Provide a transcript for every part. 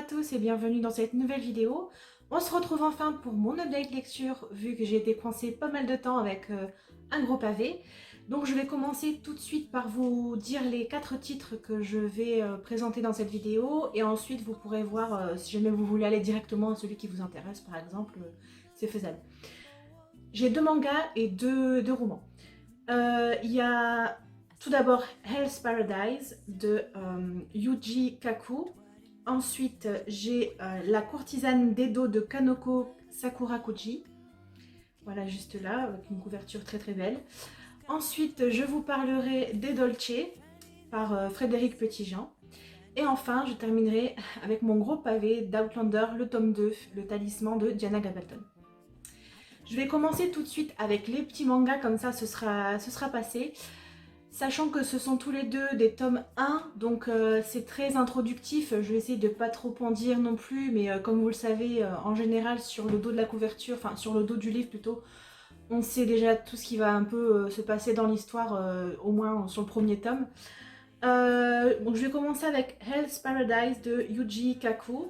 tous et bienvenue dans cette nouvelle vidéo. On se retrouve enfin pour mon update lecture vu que j'ai été coincée pas mal de temps avec un gros pavé. Donc je vais commencer tout de suite par vous dire les 4 titres que je vais présenter dans cette vidéo et ensuite vous pourrez voir si jamais vous voulez aller directement à celui qui vous intéresse par exemple, c'est faisable. J'ai 2 mangas et 2 romans. Il y a tout d'abord Hell's Paradise de Yuji Kaku. Ensuite, j'ai La courtisane d'Edo de Kanoko Sakurakuji. Voilà, juste là, avec une couverture très très belle. Ensuite, je vous parlerai des Dolce par Frédéric Petitjean. Et enfin, je terminerai avec mon gros pavé d'Outlander, le tome 2, le talisman de Diana Gabaldon. Je vais commencer tout de suite avec les petits mangas, comme ça ce sera passé. Sachant que ce sont tous les deux des tomes 1, donc c'est très introductif, je vais essayer de pas trop en dire non plus, mais comme vous le savez, en général sur le dos de la couverture, enfin sur le dos du livre plutôt, on sait déjà tout ce qui va un peu se passer dans l'histoire, au moins sur le premier tome. Donc je vais commencer avec Hell's Paradise de Yuji Kaku.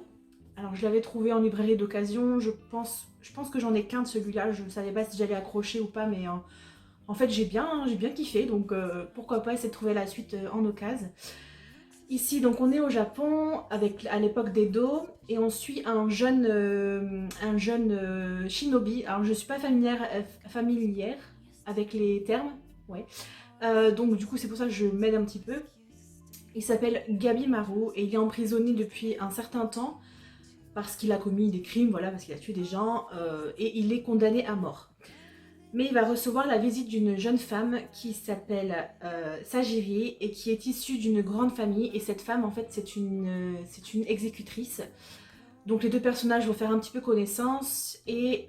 Alors je l'avais trouvé en librairie d'occasion, je pense que j'en ai qu'un de celui-là, je ne savais pas si j'allais accrocher ou pas, mais... en fait, j'ai bien kiffé, donc pourquoi pas essayer de trouver la suite en occasion. Ici, donc on est au Japon, à l'époque d'Edo, et on suit un jeune shinobi. Alors, je suis pas familière avec les termes, ouais. Donc du coup, c'est pour ça que je m'aide un petit peu. Il s'appelle Gabimaru, et il est emprisonné depuis un certain temps, parce qu'il a commis des crimes, voilà, parce qu'il a tué des gens, et il est condamné à mort. Mais il va recevoir la visite d'une jeune femme qui s'appelle Sajiri et qui est issue d'une grande famille. Et cette femme, en fait, c'est une exécutrice. Donc les deux personnages vont faire un petit peu connaissance et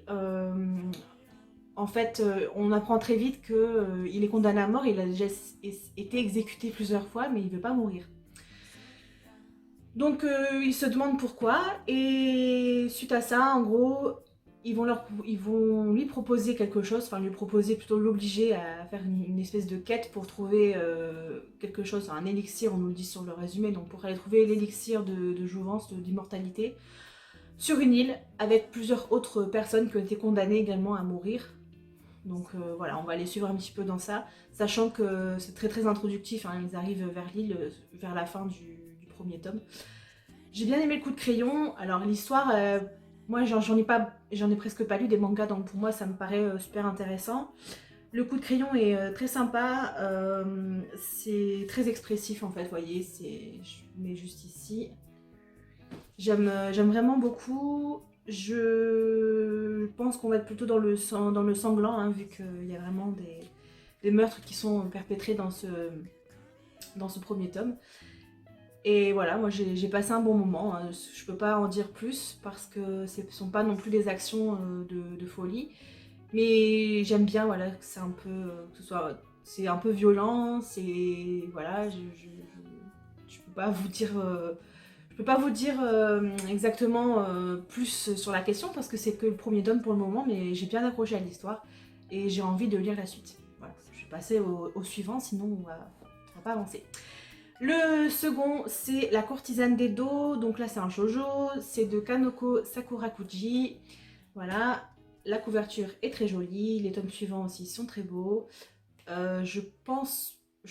en fait, on apprend très vite qu'il est condamné à mort. Il a déjà été exécuté plusieurs fois, mais il ne veut pas mourir. Donc il se demande pourquoi et suite à ça, en gros... Ils vont lui proposer quelque chose, enfin lui proposer, plutôt l'obliger à faire une espèce de quête pour trouver quelque chose, un élixir, on nous le dit sur le résumé, donc pour aller trouver l'élixir de jouvence, d'immortalité, sur une île avec plusieurs autres personnes qui ont été condamnées également à mourir. Donc voilà, on va les suivre un petit peu dans ça, sachant que c'est très très introductif, hein, ils arrivent vers l'île vers la fin du premier tome. J'ai bien aimé le coup de crayon, alors l'histoire... moi, j'en ai presque pas lu des mangas, donc pour moi, ça me paraît super intéressant. Le coup de crayon est très sympa, c'est très expressif en fait, vous voyez, je mets juste ici. J'aime vraiment beaucoup. Je pense qu'on va être plutôt dans le sanglant, hein, vu qu'il y a vraiment des meurtres qui sont perpétrés dans ce premier tome. Et voilà, moi j'ai passé un bon moment, hein. Je peux pas en dire plus parce que ce ne sont pas non plus des actions de folie. Mais j'aime bien, voilà, que c'est un peu, c'est un peu violent, c'est, voilà, je peux pas vous dire, exactement plus sur la question parce que c'est que le premier tome pour le moment, mais j'ai bien accroché à l'histoire et j'ai envie de lire la suite. Voilà, je vais passer au suivant, sinon on va pas avancer. Le second, c'est La courtisane d'Edo, donc là c'est un shoujo, c'est de Kanoko Sakurakuji. Voilà, la couverture est très jolie, les tomes suivants aussi sont très beaux. Je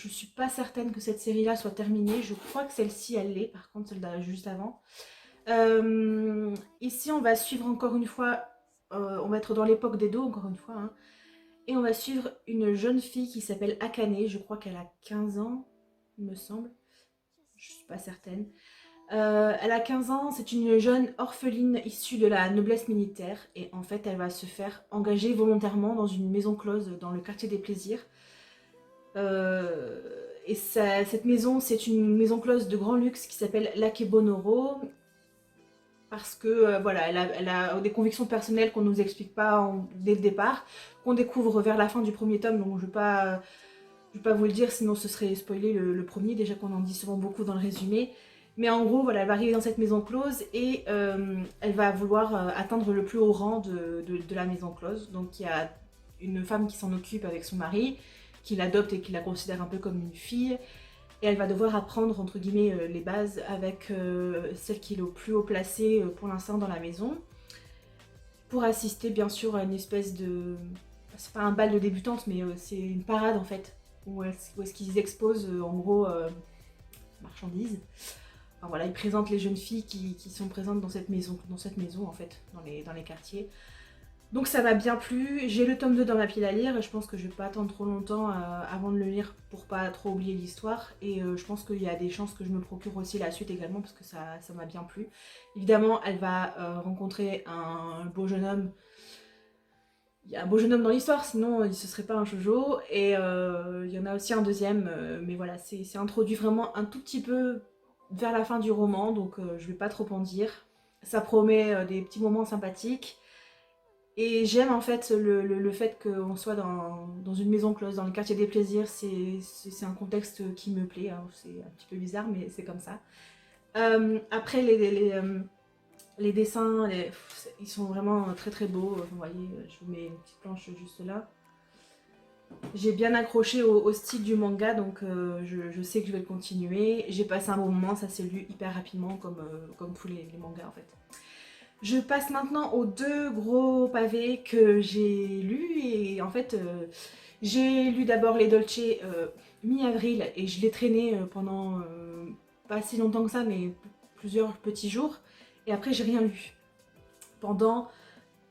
suis pas certaine que cette série-là soit terminée, je crois que celle-ci elle l'est, par contre celle juste avant. Ici on va suivre encore une fois, on va être dans l'époque d'Edo encore une fois, hein, et on va suivre une jeune fille qui s'appelle Akane, je crois qu'elle a 15 ans, il me semble. Je suis pas certaine. Elle a 15 ans, c'est une jeune orpheline issue de la noblesse militaire et en fait elle va se faire engager volontairement dans une maison close dans le quartier des plaisirs. Et cette maison, c'est une maison close de grand luxe qui s'appelle l'Akebonoro parce que voilà, elle a des convictions personnelles qu'on ne nous explique pas dès le départ, qu'on découvre vers la fin du premier tome, donc je vais pas vous le dire, sinon ce serait spoiler le premier, déjà qu'on en dit souvent beaucoup dans le résumé. Mais en gros, voilà, elle va arriver dans cette maison close et elle va vouloir atteindre le plus haut rang de la maison close. Donc il y a une femme qui s'en occupe avec son mari, qui l'adopte et qui la considère un peu comme une fille. et elle va devoir apprendre entre guillemets les bases avec celle qui est le plus haut placé pour l'instant dans la maison, pour assister bien sûr à une espèce de... C'est pas un bal de débutante, mais c'est une parade en fait, où est-ce qu'ils exposent en gros marchandises. Enfin voilà, ils présentent les jeunes filles qui sont présentes dans cette maison en fait, dans les quartiers. Donc ça m'a bien plu, j'ai le tome 2 dans ma pile à lire et je pense que je vais pas attendre trop longtemps avant de le lire pour pas trop oublier l'histoire, et je pense qu'il y a des chances que je me procure aussi la suite également parce que ça m'a bien plu. Évidemment elle va rencontrer un beau jeune homme, il y a un beau jeune homme dans l'histoire sinon ce serait pas un shoujo, et il y en a aussi un deuxième, mais voilà c'est introduit vraiment un tout petit peu vers la fin du roman, donc je vais pas trop en dire. Ça promet des petits moments sympathiques. Et j'aime en fait le fait qu'on soit dans une maison close, dans le quartier des plaisirs, c'est un contexte qui me plaît, hein. C'est un petit peu bizarre mais c'est comme ça. Après les dessins, ils sont vraiment très très beaux, vous voyez, je vous mets une petite planche juste là. J'ai bien accroché au style du manga, donc je sais que je vais le continuer. J'ai passé un bon moment, ça s'est lu hyper rapidement comme tous les mangas en fait. Je passe maintenant aux deux gros pavés que j'ai lus, et en fait j'ai lu d'abord les Dolce mi-avril et je l'ai traîné pendant pas si longtemps que ça mais plusieurs petits jours, et après j'ai rien lu pendant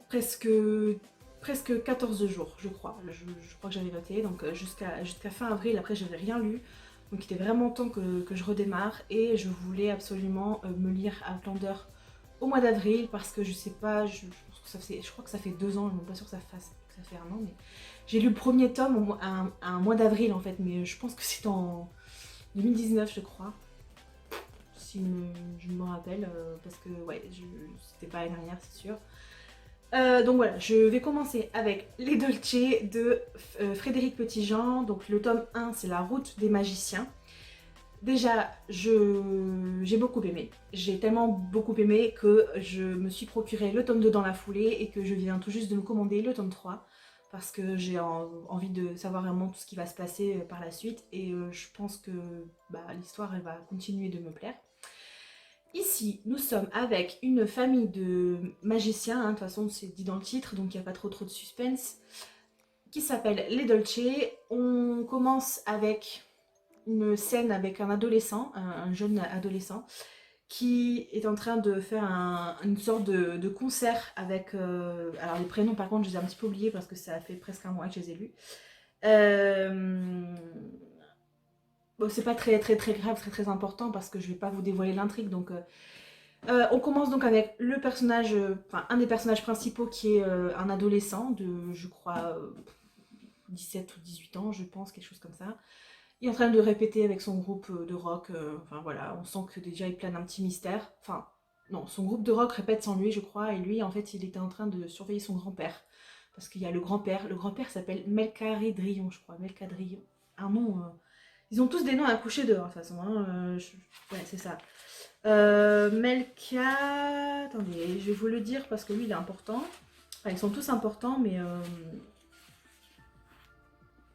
presque 14 jours je crois, je crois que j'avais noté, donc jusqu'à fin avril après j'avais rien lu, donc il était vraiment temps que je redémarre et je voulais absolument me lire Outlander au mois d'avril parce que je sais pas, pense que je crois que ça fait 2 ans, je suis pas sûre que ça fait 1 an, mais j'ai lu le premier tome à un mois d'avril en fait, mais je pense que c'est en 2019 je crois, si je me rappelle, parce que ouais, c'était pas l'année dernière c'est sûr. Donc voilà, je vais commencer avec Les Dolce de Frédéric Petitjean. Donc le tome 1 c'est La route des magiciens. Déjà, j'ai beaucoup aimé. J'ai tellement beaucoup aimé que je me suis procuré le tome 2 dans la foulée et que je viens tout juste de me commander le tome 3 parce que j'ai envie de savoir vraiment tout ce qui va se passer par la suite, et je pense que bah, l'histoire elle va continuer de me plaire. Ici, nous sommes avec une famille de magiciens, hein, de toute façon c'est dit dans le titre donc il n'y a pas trop de suspense, qui s'appelle Les Dolce. On commence avec une scène avec un adolescent, un jeune adolescent, qui est en train de faire une sorte de concert avec... alors les prénoms par contre je les ai un petit peu oubliés parce que ça fait presque un mois que je les ai lus. Bon, c'est pas très grave, très important parce que je vais pas vous dévoiler l'intrigue, donc... on commence donc avec le personnage, enfin un des personnages principaux qui est un adolescent de, je crois, 17 ou 18 ans, je pense, quelque chose comme ça. Il est en train de répéter avec son groupe de rock, enfin voilà, on sent que déjà il plane un petit mystère. Enfin, non, son groupe de rock répète sans lui, je crois, et lui, en fait, il était en train de surveiller son grand-père. Parce qu'il y a le grand-père s'appelle Melcaridrion, je crois, Melcadrion. Un nom... Ils ont tous des noms à coucher dehors, de toute façon, hein, ouais, c'est ça. Melka... Attendez, je vais vous le dire parce que lui, il est important. Enfin, ils sont tous importants, mais...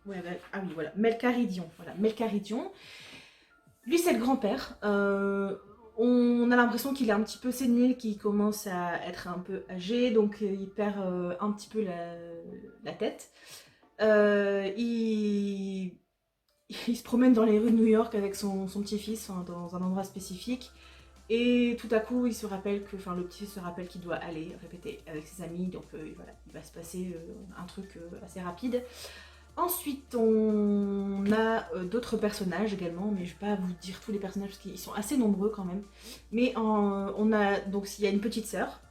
Ouais, bah, ah oui, voilà, Melcaridion. Voilà, Melcaridion. Lui, c'est le grand-père. On a l'impression qu'il est un petit peu sénile, qu'il commence à être un peu âgé, donc il perd un petit peu la tête. Il se promène dans les rues de New York avec son petit-fils, hein, dans un endroit spécifique. Et tout à coup, il se rappelle que, enfin, le petit se rappelle qu'il doit aller répéter avec ses amis, donc voilà, il va se passer un truc assez rapide. Ensuite, on a d'autres personnages également, mais je ne vais pas vous dire tous les personnages parce qu'ils sont assez nombreux quand même. Mais on a donc il y a une petite sœur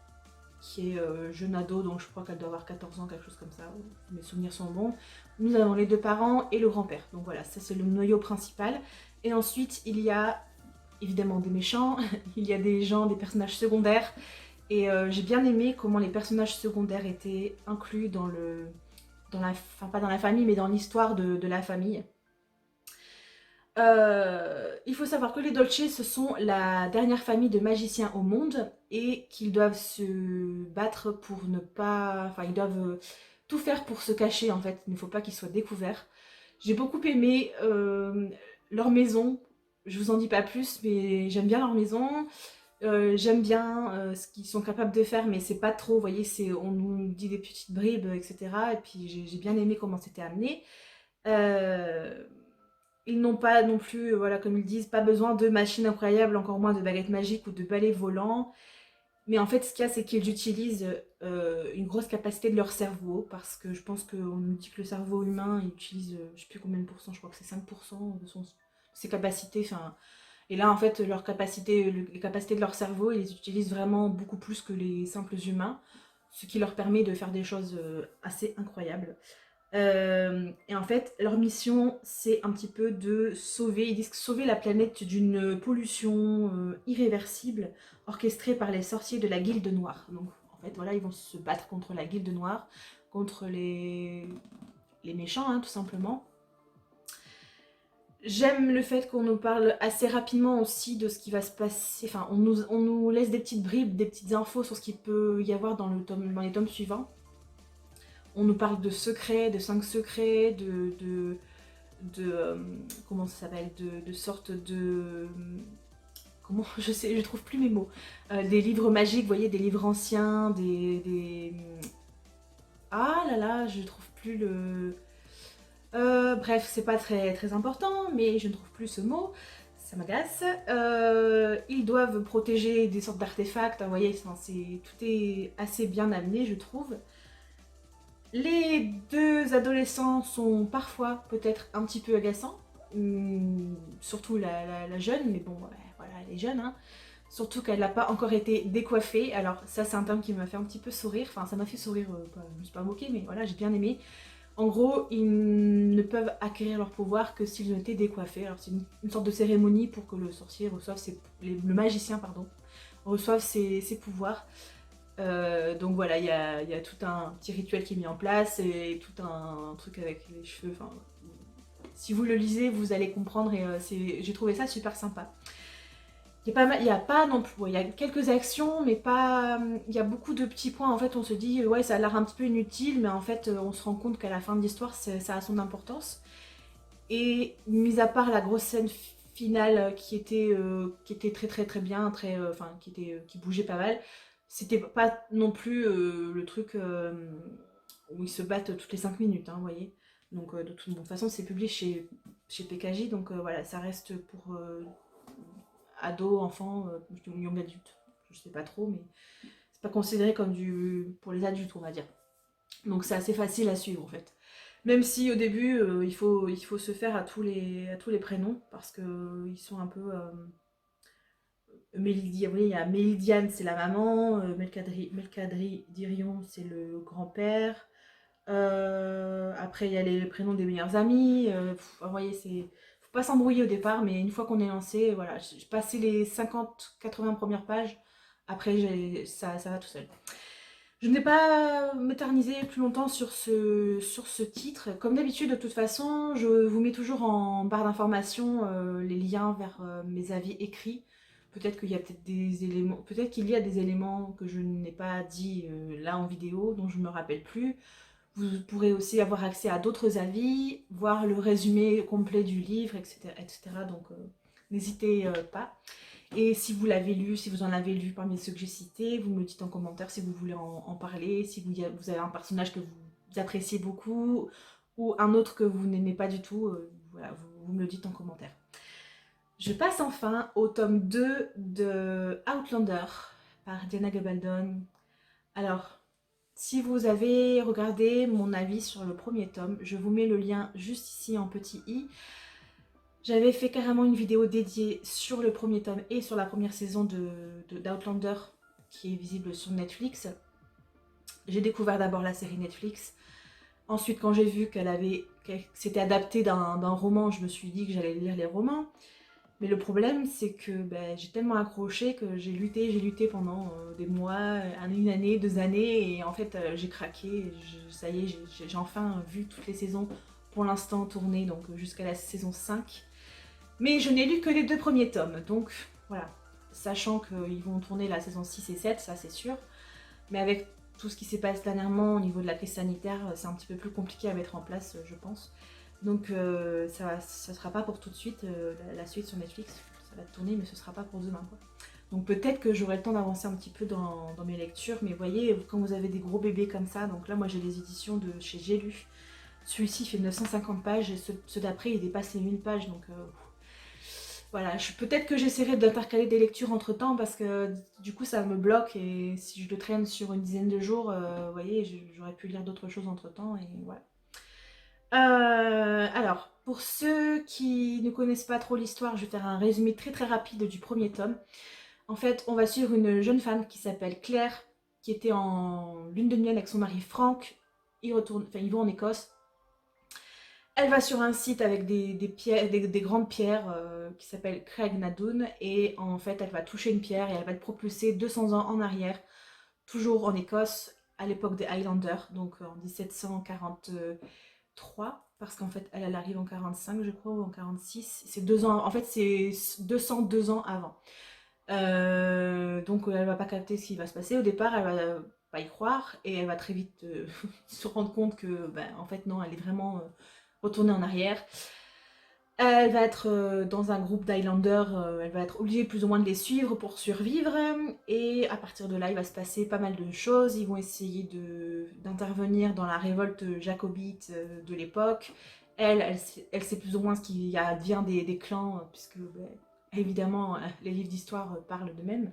qui est jeune ado, donc je crois qu'elle doit avoir 14 ans, quelque chose comme ça. Mes souvenirs sont bons. Nous avons les deux parents et le grand-père. Donc voilà, ça c'est le noyau principal. Et ensuite, il y a évidemment des méchants, il y a des gens, des personnages secondaires. Et j'ai bien aimé comment les personnages secondaires étaient inclus dans enfin pas dans la famille, mais dans l'histoire de la famille. Il faut savoir que les Dolce, ce sont la dernière famille de magiciens au monde et qu'ils doivent se battre pour ne pas... Enfin, ils doivent tout faire pour se cacher, en fait. Il ne faut pas qu'ils soient découverts. J'ai beaucoup aimé leur maison. je vous en dis pas plus, mais j'aime bien leur maison. J'aime bien ce qu'ils sont capables de faire, mais c'est pas trop, vous voyez, on nous dit des petites bribes, etc. Et puis j'ai bien aimé comment c'était amené. Euh, Ils n'ont pas non plus, voilà, comme ils disent, pas besoin de machines incroyables, encore moins de baguettes magiques ou de balais volants. Mais en fait, ce qu'il y a, c'est qu'ils utilisent une grosse capacité de leur cerveau, parce que je pense qu'on nous dit que le cerveau humain, il utilise, je sais plus combien de pourcents, je crois que c'est 5% de ses capacités. Enfin, et là, en fait, les capacités de leur cerveau, ils les utilisent vraiment beaucoup plus que les simples humains, ce qui leur permet de faire des choses assez incroyables. Et en fait, leur mission, c'est un petit peu de sauver, ils disent que sauver la planète d'une pollution irréversible orchestrée par les sorciers de la Guilde Noire. Donc, en fait, voilà, ils vont se battre contre la Guilde Noire, contre les méchants, hein, tout simplement. J'aime le fait qu'on nous parle assez rapidement aussi de ce qui va se passer. Enfin, on nous laisse des petites bribes, des petites infos sur ce qu'il peut y avoir dans les tomes suivants. On nous parle de secrets, de 5 secrets, comment ça s'appelle, de sortes de... Comment, je trouve plus mes mots. Des livres magiques, vous voyez, des livres anciens, ah là là, je trouve plus le... bref, c'est pas très important, mais je ne trouve plus ce mot. Ça m'agace. Ils doivent protéger des sortes d'artefacts, hein, vous voyez, tout est assez bien amené, je trouve. Les deux adolescents sont parfois peut-être un petit peu agaçants, surtout la jeune, mais bon, ouais, voilà, elle est jeune, hein. Surtout qu'elle n'a pas encore été décoiffée. Alors ça, c'est un terme qui m'a fait un petit peu sourire, enfin ça m'a fait sourire, je me suis pas moquée, mais voilà, j'ai bien aimé. En gros, ils ne peuvent acquérir leur pouvoir que s'ils ont été décoiffés. Alors c'est une sorte de cérémonie pour que le sorcier reçoive le magicien, pardon, reçoive ses pouvoirs. Donc voilà, il y a tout un petit rituel qui est mis en place et tout un truc avec les cheveux. Enfin, si vous le lisez, vous allez comprendre et j'ai trouvé ça super sympa. Il y a pas non plus, ouais, il y a quelques actions, mais pas. Il y a beaucoup de petits points. En fait, on se dit, ouais, ça a l'air un petit peu inutile, mais en fait, on se rend compte qu'à la fin de l'histoire, ça a son importance. Et mis à part la grosse scène finale qui était très bien, enfin qui bougeait pas mal, c'était pas non plus le truc où ils se battent toutes les 5 minutes, hein, vous voyez. Donc de toute façon c'est publié chez PKJ, donc voilà, ça reste pour ados, enfants, young adultes, je sais pas trop, mais c'est pas considéré comme pour les adultes, on va dire. Donc c'est assez facile à suivre en fait. Même si au début il faut se faire à tous les prénoms parce que ils sont un peu Mélidia, oui, il y a Mélidiane, c'est la maman, Melkadri Dirion, c'est le grand-père. Après il y a les prénoms des meilleurs amis. Vous voyez, faut pas s'embrouiller au départ, mais une fois qu'on est lancé, voilà, j'ai passé les 50-80 premières pages. Après ça va tout seul. Je n'ai pas m'éternisé plus longtemps sur ce titre. Comme d'habitude, de toute façon, je vous mets toujours en barre d'informations les liens vers mes avis écrits. Peut-être qu'il y a peut-être qu'il y a des éléments que je n'ai pas dit là en vidéo, dont je ne me rappelle plus. Vous pourrez aussi avoir accès à d'autres avis, voir le résumé complet du livre, etc. etc. Donc n'hésitez pas. Et si vous l'avez lu, si vous en avez lu parmi ceux que j'ai cités, vous me le dites en commentaire si vous voulez en parler, si vous avez un personnage que vous appréciez beaucoup ou un autre que vous n'aimez pas du tout, voilà, vous me le dites en commentaire. Je passe enfin au tome 2 de Outlander par Diana Gabaldon. Alors, si vous avez regardé mon avis sur le premier tome, je vous mets le lien juste ici en petit i. J'avais fait carrément une vidéo dédiée sur le premier tome et sur la première saison d'Outlander qui est visible sur Netflix. J'ai découvert d'abord la série Netflix. Ensuite, quand j'ai vu que c'était adapté d'un roman, je me suis dit que j'allais lire les romans. Mais le problème, c'est que j'ai tellement accroché que j'ai lutté pendant des mois, une année, 2 années, et en fait j'ai craqué. Ça y est, j'ai enfin vu toutes les saisons pour l'instant tournées, donc jusqu'à la saison 5. Mais je n'ai lu que les 2 premiers tomes, donc voilà. Sachant qu'ils vont tourner la saison 6 et 7, ça c'est sûr. Mais avec tout ce qui s'est passé dernièrement au niveau de la crise sanitaire, c'est un petit peu plus compliqué à mettre en place, je pense. Donc ça sera pas pour tout de suite, la suite sur Netflix. Ça va tourner, mais ce sera pas pour demain, quoi. Donc peut-être que j'aurai le temps d'avancer un petit peu dans mes lectures. Mais vous voyez, quand vous avez des gros bébés comme ça, donc là moi j'ai les éditions de chez J'ai lu. Celui-ci fait 950 pages et ceux d'après il dépasse les 1000 pages. Donc voilà, peut-être que j'essaierai d'intercaler des lectures entre temps parce que du coup ça me bloque et si je le traîne sur une dizaine de jours, vous voyez, j'aurais pu lire d'autres choses entre temps et voilà. Alors, pour ceux qui ne connaissent pas trop l'histoire, je vais faire un résumé très très rapide du premier tome. En fait, on va suivre une jeune femme qui s'appelle Claire, qui était en lune de miel avec son mari Frank. Ils vont en Écosse. Elle va sur un site avec des pierres, des grandes pierres qui s'appellent Craig Nadoun et en fait elle va toucher une pierre et elle va être propulsée 200 ans en arrière, toujours en Écosse, à l'époque des Highlanders, donc en 1743, parce qu'en fait elle arrive en 45 je crois ou en 46, c'est 2 ans, en fait c'est 202 ans avant. Donc elle va pas capter ce qui va se passer, au départ elle va pas y croire et elle va très vite se rendre compte que ben, en fait non, elle est vraiment retourner en arrière. Elle va être dans un groupe d'Highlanders, elle va être obligée plus ou moins de les suivre pour survivre. Et à partir de là, il va se passer pas mal de choses. Ils vont essayer d'intervenir dans la révolte jacobite de l'époque. Elle sait plus ou moins ce qui advient des clans, puisque évidemment, les livres d'histoire parlent d'eux-mêmes.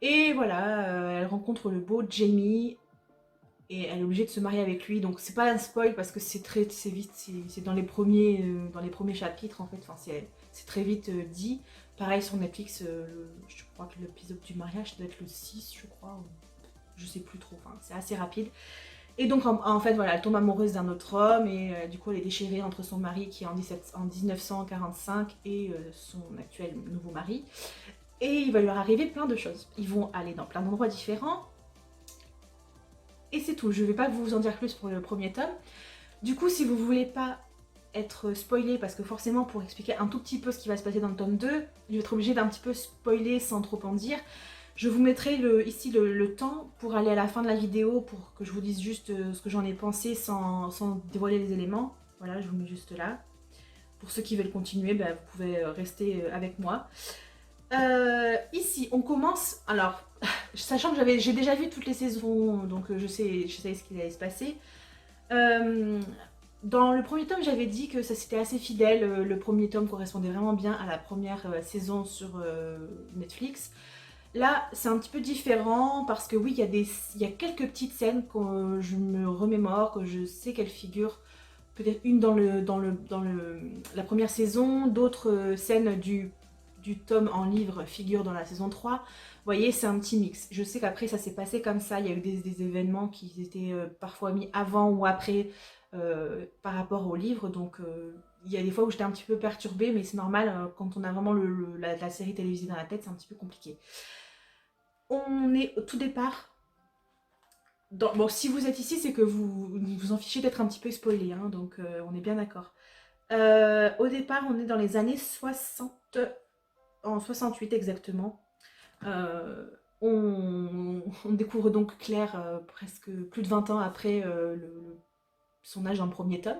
Et voilà, elle rencontre le beau Jamie, et elle est obligée de se marier avec lui, donc c'est pas un spoil parce que c'est vite, c'est dans les premiers chapitres en fait, enfin c'est très vite dit. Pareil sur Netflix, je crois que l'épisode du mariage doit être le 6 je crois, je sais plus trop, enfin c'est assez rapide. Et donc en fait voilà, elle tombe amoureuse d'un autre homme et du coup elle est déchirée entre son mari qui est en 1945 et son actuel nouveau mari. Et il va leur arriver plein de choses, ils vont aller dans plein d'endroits différents. Et c'est tout, je ne vais pas vous en dire plus pour le premier tome. Du coup, si vous voulez pas être spoilé, parce que forcément pour expliquer un tout petit peu ce qui va se passer dans le tome 2, je vais être obligée d'un petit peu spoiler sans trop en dire. Je vous mettrai ici le temps pour aller à la fin de la vidéo, pour que je vous dise juste ce que j'en ai pensé sans dévoiler les éléments. Voilà, je vous mets juste là. Pour ceux qui veulent continuer, ben, vous pouvez rester avec moi. Ici, on commence... Alors, sachant que j'ai déjà vu toutes les saisons, donc je sais ce qu'il allait se passer. Dans le premier tome, j'avais dit que ça c'était assez fidèle. Le premier tome correspondait vraiment bien à la première saison sur Netflix. Là, c'est un petit peu différent parce que oui, il y a quelques petites scènes que je me remémore, que je sais qu'elles figurent. Peut-être une dans la première saison, d'autres scènes du tome en livre figurent dans la saison 3. Vous voyez, c'est un petit mix. Je sais qu'après, ça s'est passé comme ça. Il y a eu des événements qui étaient parfois mis avant ou après par rapport au livre. Donc, il y a des fois où j'étais un petit peu perturbée, mais c'est normal. Quand on a vraiment la série télévisée dans la tête, c'est un petit peu compliqué. On est au tout départ. Bon, si vous êtes ici, c'est que vous vous en fichez d'être un petit peu spoilé, hein, donc on est bien d'accord. Au départ, on est dans les années 60, en 68 exactement. On découvre donc Claire presque plus de 20 ans après son âge dans le premier tome.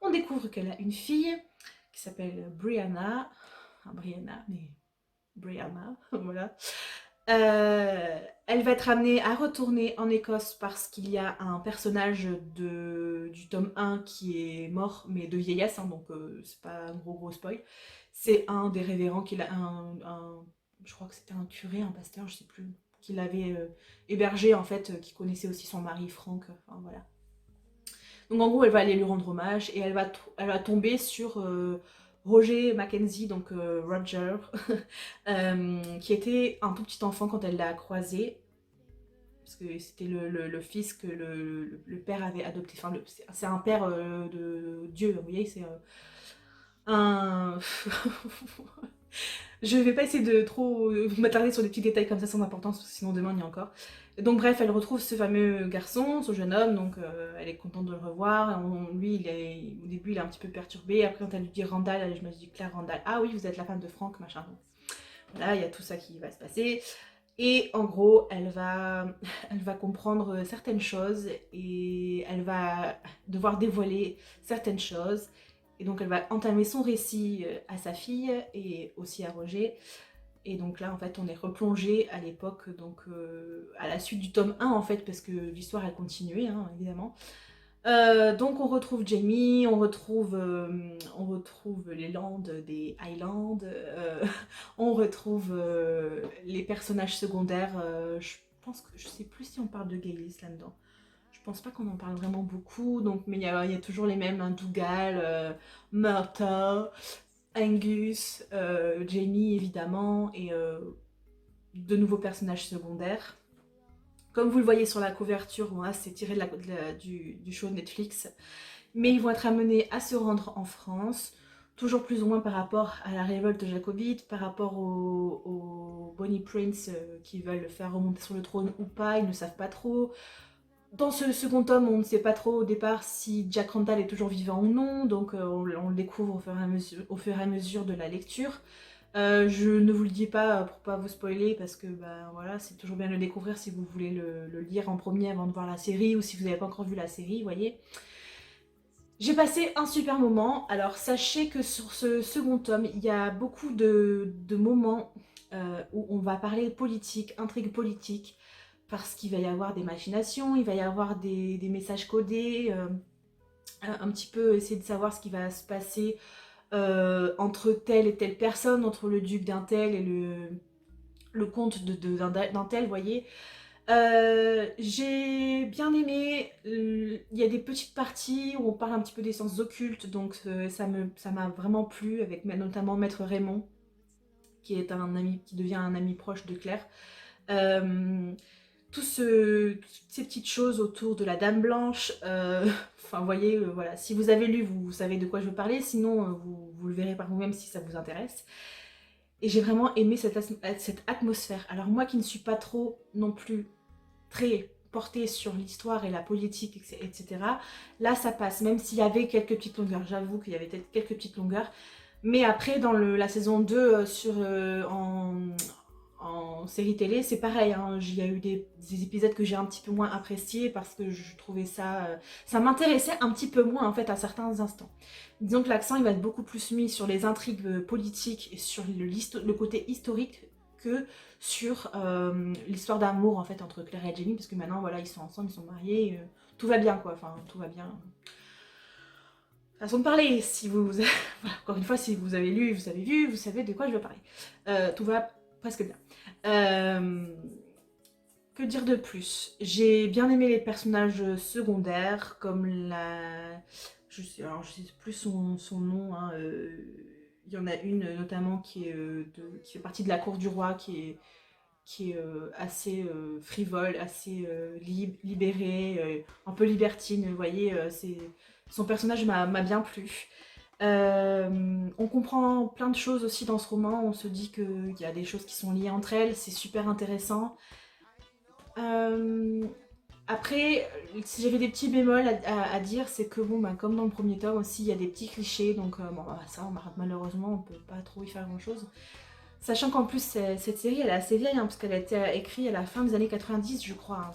On découvre qu'elle a une fille qui s'appelle Brianna. Enfin, Brianna, mais Brianna, voilà. Elle va être amenée à retourner en Écosse parce qu'il y a un personnage du tome 1 qui est mort, mais de vieillesse, hein, donc c'est pas un gros spoil. C'est un des révérends qui a je crois que c'était un curé, un pasteur, je sais plus, qui l'avait hébergé en fait, qui connaissait aussi son mari Frank, enfin voilà. Donc en gros, elle va aller lui rendre hommage et elle va tomber sur Roger Mackenzie, donc Roger, qui était un tout petit enfant quand elle l'a croisé. Parce que c'était le fils que le père avait adopté. Enfin, c'est un père de Dieu, vous voyez, c'est un... Je vais pas essayer de trop m'attarder sur des petits détails comme ça sans importance, parce que sinon demain il y a encore. Donc bref, elle retrouve ce fameux garçon, ce jeune homme, donc elle est contente de le revoir. Lui, au début, il est un petit peu perturbé. Après, quand elle lui dit Randall, je me dis Claire Randall. Ah oui, vous êtes la femme de Frank, machin. Voilà, il y a tout ça qui va se passer. Et en gros, elle va comprendre certaines choses et elle va devoir dévoiler certaines choses. Et donc elle va entamer son récit à sa fille et aussi à Roger. Et donc là, en fait, on est replongé à l'époque, donc à la suite du tome 1, en fait, parce que l'histoire a continué, hein, évidemment. Donc on retrouve Jamie, on retrouve les landes des Highlands, on retrouve les personnages secondaires. Je pense que je sais plus si on parle de Gaylis là-dedans. Je pense pas qu'on en parle vraiment beaucoup, donc mais il y a toujours les mêmes, hein, Dougal, Murta, Angus, Jamie évidemment, et de nouveaux personnages secondaires. Comme vous le voyez sur la couverture, moi, c'est tiré du show Netflix. Mais ils vont être amenés à se rendre en France, toujours plus ou moins par rapport à la révolte jacobite, par rapport aux Bonnie Prince qui veulent le faire remonter sur le trône ou pas, ils ne savent pas trop. Dans ce second tome, on ne sait pas trop au départ si Jack Randall est toujours vivant ou non, donc on le découvre au fur et à mesure de la lecture. Je ne vous le dis pas pour pas vous spoiler parce que bah, voilà, c'est toujours bien de le découvrir si vous voulez le lire en premier avant de voir la série ou si vous n'avez pas encore vu la série, vous voyez. J'ai passé un super moment. Alors sachez que sur ce second tome, il y a beaucoup de moments où on va parler politique, intrigue politique, parce qu'il va y avoir des machinations, il va y avoir des messages codés, un petit peu essayer de savoir ce qui va se passer entre telle et telle personne, entre le duc d'un tel et le comte d'un tel, vous voyez. J'ai bien aimé, il y a des petites parties où on parle un petit peu des sciences occultes, donc ça m'a vraiment plu, avec notamment Maître Raymond, qui est un ami, qui devient un ami proche de Claire. Euh, Toutes ces petites choses autour de la Dame Blanche, enfin vous voyez, voilà, si vous avez lu, vous savez de quoi je veux parler, sinon vous le verrez par vous-même si ça vous intéresse. Et j'ai vraiment aimé cette atmosphère. Alors moi qui ne suis pas trop non plus très portée sur l'histoire et la politique, etc. Là, ça passe, même s'il y avait quelques petites longueurs. J'avoue qu'il y avait peut-être quelques petites longueurs. Mais après, dans la saison 2, en série télé, c'est pareil. Hein. Il y a eu des épisodes que j'ai un petit peu moins appréciés parce que je trouvais ça... ça m'intéressait un petit peu moins, en fait, à certains instants. Disons que l'accent, il va être beaucoup plus mis sur les intrigues politiques et sur le côté historique que sur l'histoire d'amour en fait entre Claire et Jamie, parce que maintenant voilà, ils sont ensemble, ils sont mariés, tout va bien quoi, enfin tout va bien. Façon de parler, si vous, voilà, encore une fois, si vous avez lu, vous avez vu, vous savez de quoi je veux parler. Tout va presque bien. Que dire de plus? J'ai bien aimé les personnages secondaires, comme alors, je sais plus son nom, hein, il y en a une notamment qui fait partie de la cour du roi, qui est assez frivole, assez libérée, un peu libertine, vous voyez, son personnage m'a bien plu. On comprend plein de choses aussi dans ce roman, on se dit qu'il y a des choses qui sont liées entre elles, c'est super intéressant. Euh, Après, si j'avais des petits bémols à dire, c'est que bon, bah, comme dans le premier tome aussi, il y a des petits clichés, donc bon, bah, ça, malheureusement, on peut pas trop y faire grand-chose. Sachant qu'en plus, cette série, elle est assez vieille, hein, parce qu'elle a été écrite à la fin des années 90, je crois. Hein,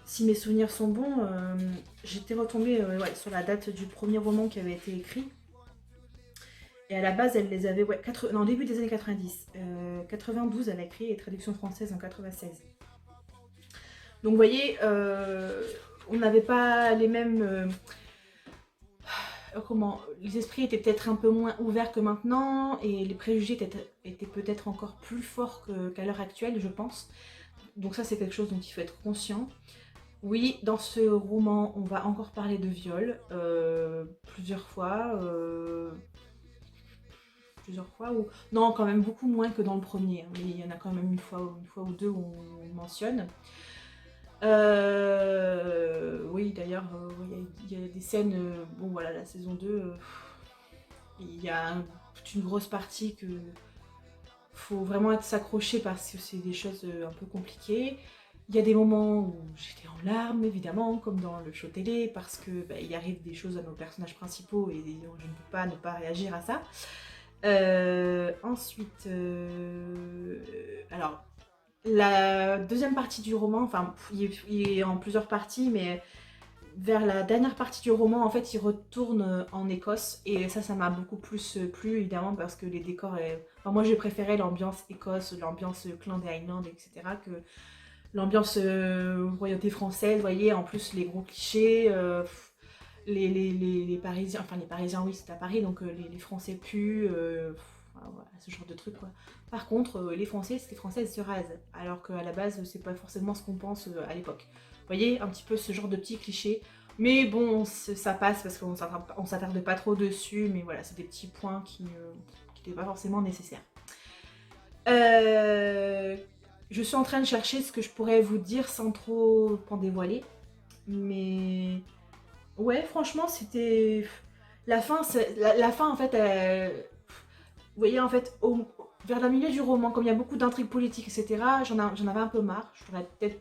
si mes souvenirs sont bons, j'étais retombée ouais, sur la date du premier roman qui avait été écrit. Et à la base, elle les avait, ouais, non, début des années 90. 92, elle a écrit les traductions françaises en 96. Donc vous voyez, on n'avait pas les mêmes... comment les esprits étaient peut-être un peu moins ouverts que maintenant et les préjugés étaient peut-être encore plus forts qu'à l'heure actuelle, je pense. Donc ça, c'est quelque chose dont il faut être conscient. Oui, dans ce roman, on va encore parler de viol plusieurs fois. Plusieurs fois ou... Non, quand même beaucoup moins que dans le premier. Hein, mais il y en a quand même une fois ou deux où on mentionne. Oui, d'ailleurs, il y a des scènes... bon, voilà, la saison 2, il y a toute une grosse partie que faut vraiment être s'accrocher parce que c'est des choses un peu compliquées. Il y a des moments où j'étais en larmes, évidemment, comme dans le show télé, parce que bah, il arrive des choses à nos personnages principaux et je ne peux pas ne pas réagir à ça. Ensuite, alors, La deuxième partie du roman, enfin, il est en plusieurs parties, mais vers la dernière partie du roman, en fait, il retourne en Écosse. Et ça m'a beaucoup plus plu, évidemment, parce que les décors... Enfin, moi, j'ai préféré l'ambiance Écosse, l'ambiance clan des Highlands, etc., que l'ambiance royauté française, vous voyez, en plus, les gros clichés... les Parisiens, enfin les Parisiens oui c'est à Paris donc les Français puent, voilà, ce genre de truc quoi. Par contre les Français c'était Françaises se rasent alors qu'à la base c'est pas forcément ce qu'on pense à l'époque. Vous voyez un petit peu ce genre de petits clichés. Mais bon ça passe parce qu'on s'attarde pas trop dessus mais voilà c'est des petits points qui n'étaient pas forcément nécessaires. Je suis en train de chercher ce que je pourrais vous dire sans trop en dévoiler. Mais ouais, franchement, c'était... La fin, la fin, en fait, vous voyez, en fait, vers le milieu du roman, comme il y a beaucoup d'intrigues politiques, etc., j'en avais un peu marre. J'aurais peut-être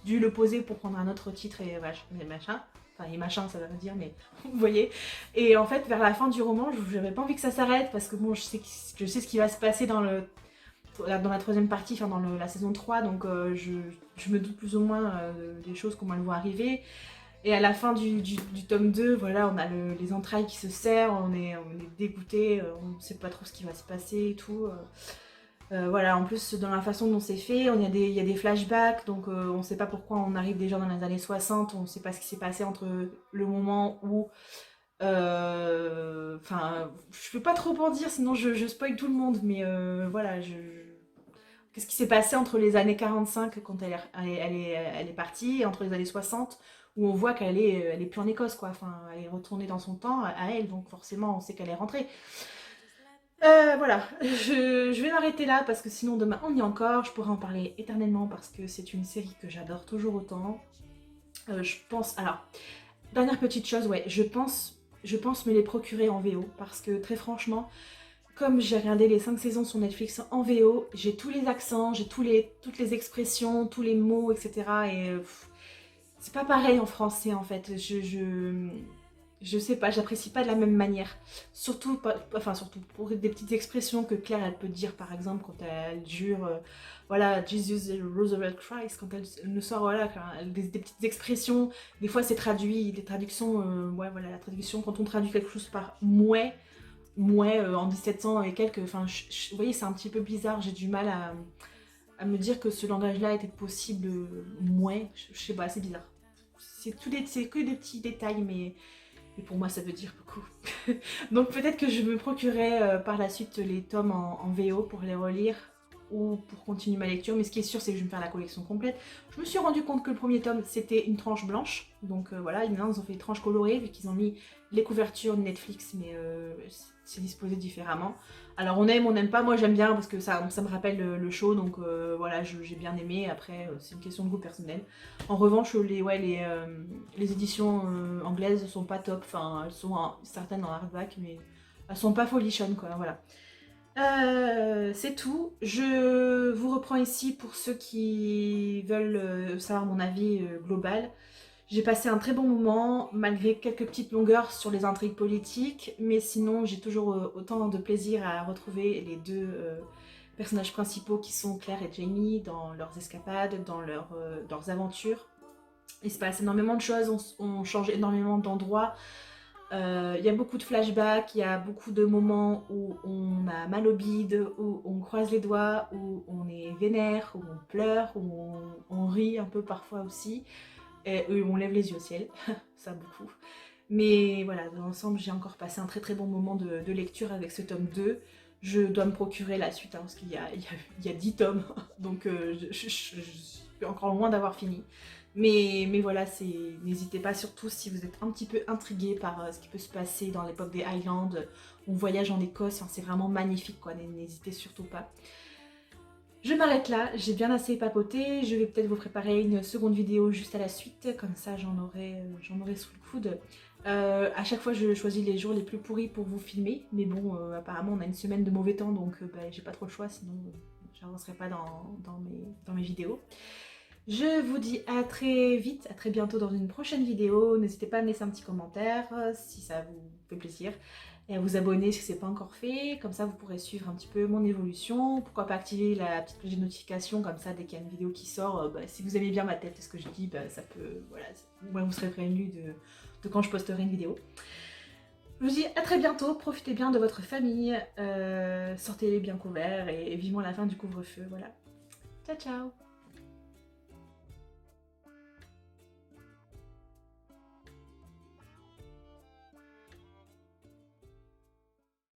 dû le poser pour prendre un autre titre et machin. Enfin, et machin, ça veut rien dire, mais vous voyez. Et en fait, vers la fin du roman, j'avais pas envie que ça s'arrête, parce que bon, je sais ce qui va se passer dans la troisième partie, enfin dans la saison 3, donc je me doute plus ou moins des choses, comment elles vont arriver. Et à la fin du tome 2, voilà, on a les entrailles qui se serrent, on est dégoûté, on ne sait pas trop ce qui va se passer et tout. Voilà, en plus, dans la façon dont c'est fait, il y a des flashbacks, donc on ne sait pas pourquoi on arrive déjà dans les années 60, on ne sait pas ce qui s'est passé entre le moment où... Enfin, je peux pas trop en dire, sinon je spoil tout le monde, mais voilà, qu'est-ce qui s'est passé entre les années 45 quand elle est partie et entre les années 60 où on voit qu'elle elle est plus en Écosse quoi, enfin elle est retournée dans son temps à elle donc forcément on sait qu'elle est rentrée. Voilà, je vais m'arrêter là parce que sinon demain on y est encore, je pourrais en parler éternellement parce que c'est une série que j'adore toujours autant. Je pense, alors, dernière petite chose, ouais, je pense me les procurer en VO parce que très franchement, comme j'ai regardé les 5 saisons sur Netflix en VO, j'ai tous les accents, j'ai toutes les expressions, tous les mots, etc. Et c'est pas pareil en français en fait. Je sais pas, j'apprécie pas de la même manière. Surtout, enfin surtout pour des petites expressions que Claire elle peut dire par exemple quand elle jure, voilà, Jesus Roosevelt Christ, quand elle nous sort voilà, des petites expressions. Des fois c'est traduit, les traductions, ouais voilà, la traduction quand on traduit quelque chose par mouais. Mouais en 1700 et quelques, enfin vous voyez c'est un petit peu bizarre, j'ai du mal à me dire que ce langage-là était possible, mouais, je sais pas, c'est bizarre. C'est que des petits détails, mais pour moi ça veut dire beaucoup. Donc peut-être que je me procurerai par la suite les tomes en VO pour les relire ou pour continuer ma lecture, mais ce qui est sûr c'est que je vais me faire la collection complète. Je me suis rendu compte que le premier tome c'était une tranche blanche, donc voilà, ils ont fait une tranche colorée vu qu'ils ont mis les couvertures Netflix, mais c'est disposé différemment. Alors on aime, on n'aime pas, moi j'aime bien parce que ça me rappelle le show, donc voilà, j'ai bien aimé, après c'est une question de goût personnel. En revanche, les éditions anglaises sont pas top, enfin elles sont certaines en hardback, mais elles sont pas folichonnes quoi, voilà. C'est tout. Je vous reprends ici pour ceux qui veulent savoir mon avis global. J'ai passé un très bon moment, malgré quelques petites longueurs sur les intrigues politiques, mais sinon j'ai toujours autant de plaisir à retrouver les deux personnages principaux qui sont Claire et Jamie dans leurs escapades, dans leurs aventures. Il se passe énormément de choses, on change énormément d'endroits. Il y a beaucoup de flashbacks, il y a beaucoup de moments où on a mal au bide, où on croise les doigts, où on est vénère, où on pleure, où on rit un peu parfois aussi, et où on lève les yeux au ciel, ça beaucoup. Mais voilà, dans l'ensemble, j'ai encore passé un très très bon moment de lecture avec ce tome 2. Je dois me procurer la suite, hein, parce qu'il y a 10 tomes, donc je suis encore loin d'avoir fini. Mais voilà, n'hésitez pas, surtout si vous êtes un petit peu intrigué par ce qui peut se passer dans l'époque des Highlands. On voyage en Écosse, enfin, c'est vraiment magnifique, quoi, n'hésitez surtout pas. Je m'arrête là, j'ai bien assez papoté, je vais peut-être vous préparer une seconde vidéo juste à la suite, comme ça j'en aurai sous le coude. À chaque fois je choisis les jours les plus pourris pour vous filmer, mais bon apparemment on a une semaine de mauvais temps donc bah, j'ai pas trop le choix sinon j'avancerai pas dans mes vidéos. Je vous dis à très vite, à très bientôt dans une prochaine vidéo. N'hésitez pas à me laisser un petit commentaire si ça vous fait plaisir. Et à vous abonner si ce n'est pas encore fait, comme ça vous pourrez suivre un petit peu mon évolution. Pourquoi pas activer la petite cloche de notification, comme ça dès qu'il y a une vidéo qui sort, si vous aimez bien ma tête et ce que je dis, ça peut, voilà, moi vous serez prévenu de quand je posterai une vidéo. Je vous dis à très bientôt, profitez bien de votre famille, sortez les bien couverts et vivement la fin du couvre-feu, voilà. Ciao ciao.